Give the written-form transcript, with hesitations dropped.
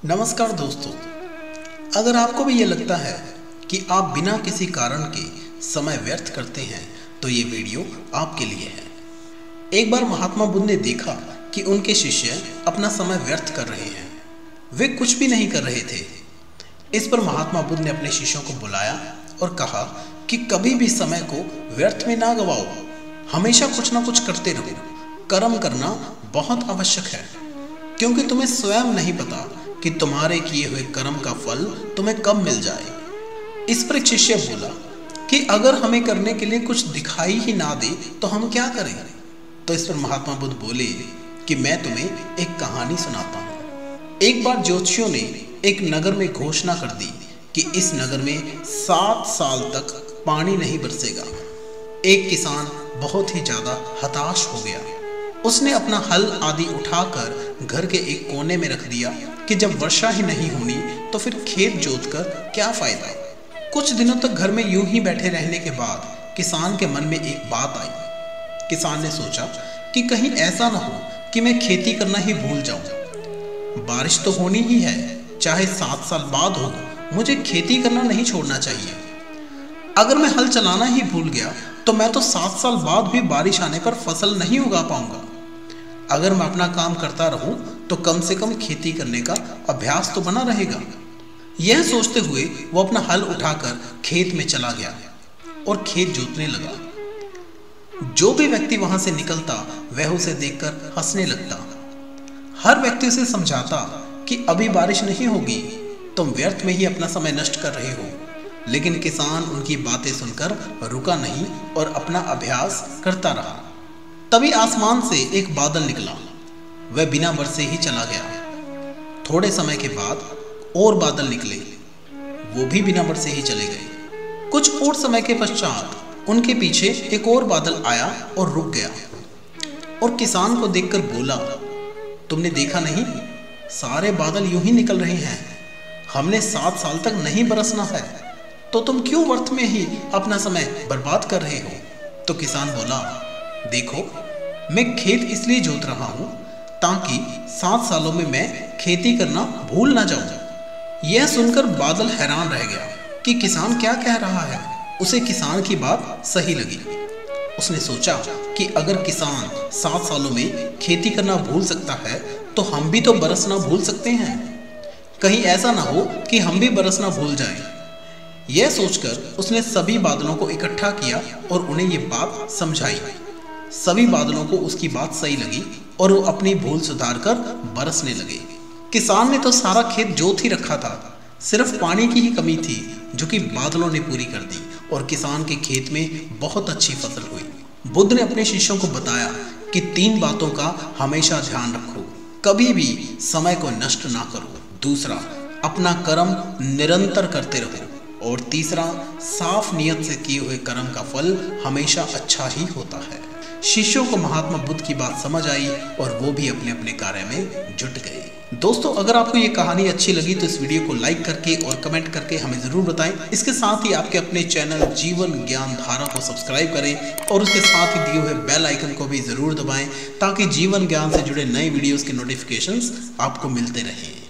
नमस्कार दोस्तों, अगर आपको भी ये लगता है कि आप बिना किसी कारण के समय व्यर्थ करते हैं तो ये वीडियो आपके लिए है। एक बार महात्मा बुद्ध ने देखा कि उनके शिष्य अपना समय व्यर्थ कर रहे हैं। वे कुछ भी नहीं कर रहे थे। इस पर महात्मा बुद्ध ने अपने शिष्यों को बुलाया और कहा कि कभी भी समय को व्यर्थ में ना गवाओ, हमेशा कुछ ना कुछ करते रहो। कर्म करना बहुत आवश्यक है, क्योंकि तुम्हें स्वयं नहीं पता कि तुम्हारे किए हुए कर्म का फल तुम्हें कब मिल जाए। इस पर एक शिष्य बोला कि अगर हमें करने के लिए कुछ दिखाई ही ना दे तो हम क्या करें। तो इस पर महात्मा बुद्ध बोले कि मैं तुम्हें एक कहानी सुनाता हूँ। एक बार ज्योतिषियों ने एक नगर में घोषणा कर दी कि इस नगर में 7 साल तक पानी नहीं बरसेगा। एक किसान बहुत ही ज्यादा हताश हो गया। उसने अपना हल आदि उठाकर घर के एक कोने में रख दिया कि जब वर्षा ही नहीं होनी तो फिर खेत जोतकर क्या फायदा। कुछ दिनों तक घर में यूं ही बैठे रहने के बाद किसान के मन में एक बात आई। किसान ने सोचा कि कहीं ऐसा ना हो कि मैं खेती करना ही भूल जाऊं। बारिश तो होनी ही है, चाहे 7 साल बाद हो, मुझे खेती करना नहीं छोड़ना चाहिए। अगर मैं हल चलाना ही भूल गया तो मैं तो 7 साल बाद भी बारिश आने पर फसल नहीं उगा पाऊंगा। अगर मैं अपना काम करता रहूं तो कम से कम खेती करने का अभ्यास तो बना रहेगा। यह सोचते हुए वो अपना हल उठाकर खेत में चला गया और खेत जोतने लगा। जो भी व्यक्ति वहां से निकलता वह उसे देखकर हंसने लगता। हर व्यक्ति उसे समझाता कि अभी बारिश नहीं होगी, तुम व्यर्थ में ही अपना समय नष्ट कर रहे हो। लेकिन किसान उनकी बातें सुनकर रुका नहीं और अपना अभ्यास करता रहा। तभी आसमान से एक बादल निकला, वह बिना बरसे ही चला गया। थोड़े समय के बाद और बादल निकले, वो भी बिना बरसे ही चले गए। कुछ और समय के पश्चात उनके पीछे एक और बादल आया और रुक गया और किसान को देखकर बोला, तुमने देखा नहीं, सारे बादल यूं ही निकल रहे हैं। हमने 7 साल तक नहीं बरसना है, तो तुम क्यों व्यर्थ में ही अपना समय बर्बाद कर रहे हो। तो किसान बोला, देखो, मैं खेत इसलिए जोत रहा हूं ताकि 7 सालों में मैं खेती करना भूल ना जाऊं। यह सुनकर बादल हैरान रह गया कि किसान क्या कह रहा है। उसे किसान की बात सही लगी। उसने सोचा कि अगर किसान 7 सालों में खेती करना भूल सकता है तो हम भी तो बरसना भूल सकते हैं। कहीं ऐसा ना हो कि हम भी बरसना भूल जाएं। यह सोचकर उसने सभी बादलों को इकट्ठा किया और उन्हें ये बात समझाई। सभी बादलों को उसकी बात सही लगी और वो अपनी भूल सुधारकर बरसने लगे। किसान ने तो सारा खेत जोत ही रखा था, सिर्फ पानी की ही कमी थी जो कि बादलों ने पूरी कर दी और किसान के खेत में बहुत अच्छी फसल हुई। बुद्ध ने अपने शिष्यों को बताया कि 3 बातों का हमेशा ध्यान रखो, कभी भी समय को नष्ट ना करो। दूसरा, अपना कर्म निरंतर करते रहो। और तीसरा, साफ नियत से किए हुए कर्म का फल हमेशा अच्छा ही होता है। शिष्यों को महात्मा बुद्ध की बात समझ आई और वो भी अपने अपने कार्य में जुट गए। दोस्तों, अगर आपको ये कहानी अच्छी लगी तो इस वीडियो को लाइक करके और कमेंट करके हमें ज़रूर बताएं। इसके साथ ही आपके अपने चैनल जीवन ज्ञान धारा को सब्सक्राइब करें और उसके साथ ही दिए हुए बेल आइकन को भी ज़रूर दबाएं ताकि जीवन ज्ञान से जुड़े नए वीडियोज़ के नोटिफिकेशंस आपको मिलते रहें।